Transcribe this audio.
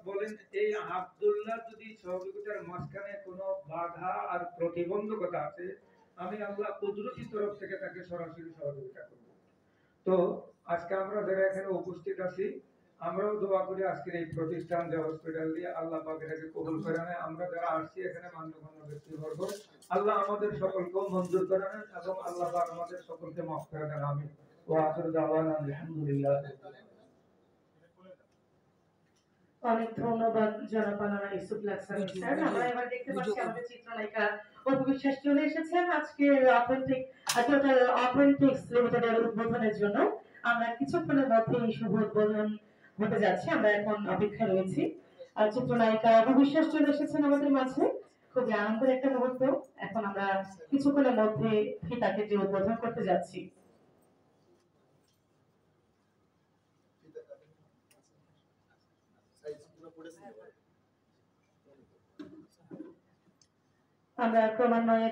বলেন এই আব্দুল্লাহ যদি সহযোগিতার মাঝখানে কোনো বাধা আর প্রতিবন্ধকতা আছে, আমি আল্লাহ কুদরতি তরফ থেকে তাকে সরাসরি সহযোগিতা করব। তো আজকে আমরা যারা এখানে উপস্থিত আছি, আমরাও দোয়া করি আজকের এই প্রতিষ্ঠান যে হসপিটাল দিয়ে আল্লাহ পাক এটাকে কবুল করে নেয়। আমরা যারা আসছি এখানে মান্যগণ্য ব্যক্তিবর্গ, আল্লাহ আমাদের সকলকেও মঞ্জুর করে নেন এবং আল্লাহ পাক আমাদের সকলকে মাফ করে দেন। আমিন। ওয়া আখিরু দাওয়ানা আলহামদুলিল্লাহ। অনেক ধন্যবাদ জনাব আনোয়ার ইউসুফ লাকসামি স্যার। আমরা এবার দেখতে পাচ্ছি আমাদের চিত্রনায়িকা অপু বিশ্বাস চলে এসেছেন আজকের টোটাল অথেন্টিক্স লিমিটেডের উদ্বোধনের জন্য। আমরা কিছুক্ষণের মধ্যে এই শুভ উদ্বোধন হতে যাচ্ছে, আমরা এখন অপেক্ষায় রয়েছি। আর চিত্রনায়িকা অপু বিশ্বাস চলে এসেছেন আমাদের মাঝে, খুবই আনন্দের একটা মুহূর্ত। এখন আমরা কিছুক্ষণের মধ্যে ফিতাকে যে উদ্বোধন করতে যাচ্ছি। আমরা ক্রমান্বয়ে